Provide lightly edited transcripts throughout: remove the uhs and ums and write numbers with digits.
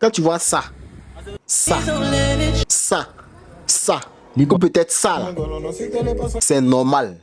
Quand tu vois ça, ça, ça, ou peut-être ça, là, c'est normal.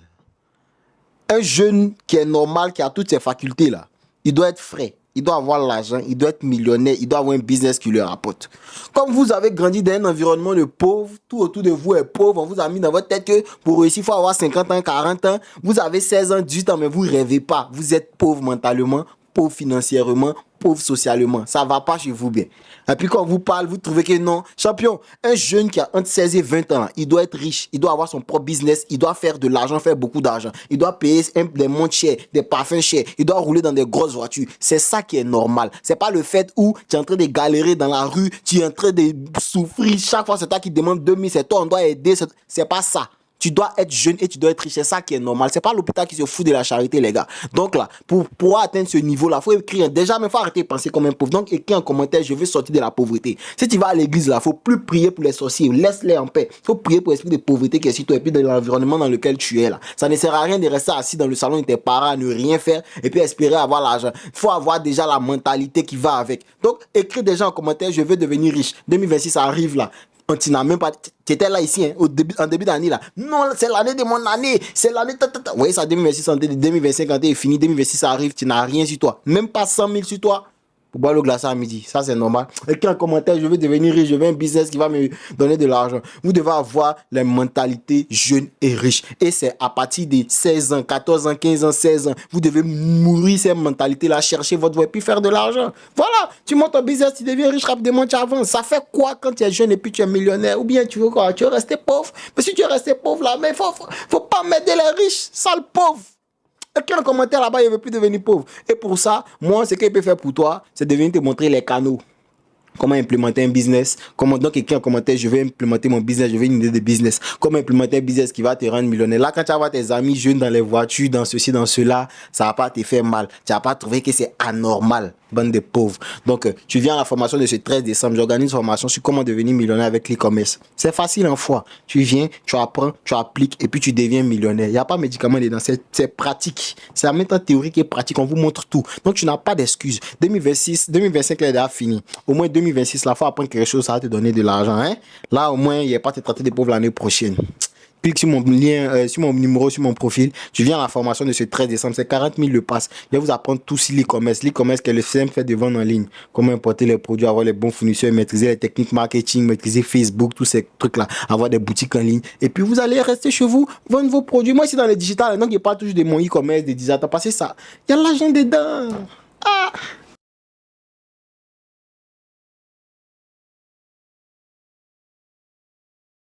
Un jeune qui est normal, qui a toutes ses facultés là, il doit être frais, il doit avoir l'argent, il doit être millionnaire, il doit avoir un business qui lui rapporte. Comme vous avez grandi dans un environnement de pauvres, tout autour de vous est pauvre, on vous a mis dans votre tête que pour réussir, il faut avoir 50 ans, 40 ans, vous avez 16 ans, 18 ans, mais vous ne rêvez pas, vous êtes pauvre mentalement, pauvre financièrement, pauvre socialement, ça ne va pas chez vous bien. Et puis quand on vous parle, vous trouvez que non. Champion, un jeune qui a entre 16 et 20 ans, il doit être riche, il doit avoir son propre business, il doit faire de l'argent, faire beaucoup d'argent. Il doit payer des montres chères, des parfums chers, il doit rouler dans des grosses voitures. C'est ça qui est normal. C'est pas le fait où tu es en train de galérer dans la rue, tu es en train de souffrir, chaque fois c'est toi qui demande 2000, c'est toi, on doit aider. C'est pas ça. Tu dois être jeune et tu dois être riche. C'est ça qui est normal. C'est pas l'hôpital qui se fout de la charité, les gars. Donc là, pour pouvoir atteindre ce niveau-là, il faut écrire. Déjà, mais il faut arrêter de penser comme un pauvre. Donc, écris en commentaire, je veux sortir de la pauvreté. Si tu vas à l'église, là, il faut plus prier pour les sorciers. Laisse-les en paix. Il faut prier pour l'esprit de pauvreté qui est sur toi et puis dans l'environnement dans lequel tu es là. Ça ne sert à rien de rester assis dans le salon de tes parents, à ne rien faire et puis espérer avoir l'argent. Il faut avoir déjà la mentalité qui va avec. Donc, écris déjà en commentaire, je veux devenir riche. 2026 arrive là. Tu n'as même pas. Tu étais là ici, hein, en début d'année là. Non, c'est l'année de mon année. C'est l'année. Vous voyez ça, 2026, 2025, quand tu es fini, 2026, ça arrive, tu n'as rien sur toi. Même pas 100 000 sur toi. Pour boire le glaçon à midi. Ça, c'est normal. Écris en commentaire, je veux devenir riche, je veux un business qui va me donner de l'argent. Vous devez avoir la mentalité jeune et riche. Et c'est à partir de 16 ans, 14 ans, 15 ans, 16 ans. Vous devez mourir cette mentalité-là, chercher votre voie et puis faire de l'argent. Voilà. Tu montes un business, tu deviens riche rapidement, tu avances. Ça fait quoi quand tu es jeune et puis tu es millionnaire? Ou bien tu veux quoi? Tu veux rester pauvre? Mais si tu veux rester pauvre là, mais faut pas m'aider les riches, sale pauvre. Écris un commentaire là-bas, il ne veut plus devenir pauvre. Et pour ça, moi, ce qu'il peut faire pour toi, c'est de venir te montrer les canaux. Comment implémenter un business. Donc, écris en commentaire, je vais implémenter mon business, je veux une idée de business. Comment implémenter un business qui va te rendre millionnaire. Là, quand tu vas voir tes amis jeunes dans les voitures, dans ceci, dans cela, ça ne va pas te faire mal. Tu ne vas pas trouver que c'est anormal, bande de pauvres. Donc, tu viens à la formation de ce 13 décembre. J'organise une formation sur comment devenir millionnaire avec l'e-commerce. C'est facile en foi. Tu viens, tu apprends, tu appliques et puis tu deviens millionnaire. Il n'y a pas de médicament dedans. C'est pratique. C'est en même temps théorique et pratique. On vous montre tout. Donc, tu n'as pas d'excuses. 2026, 2025, là, il est fini. Au moins 2026, la fois apprendre quelque chose, ça va te donner de l'argent. Hein? Là, au moins, il n'y a pas à te traiter de pauvre l'année prochaine. Clique sur mon lien, sur mon numéro, sur mon profil. Tu viens à la formation de ce 13 décembre. C'est 40 000 le pass. Je vais vous apprendre tout sur l'e-commerce. L'e-commerce qui est le simple fait de vendre en ligne. Comment importer les produits, avoir les bons fournisseurs, maîtriser les techniques marketing, maîtriser Facebook, tous ces trucs-là. Avoir des boutiques en ligne. Et puis, vous allez rester chez vous, vendre vos produits. Moi, ici, dans le digital, donc, je parle toujours de mon e-commerce, des designers. Parce que ça, il y a l'argent dedans. Ah!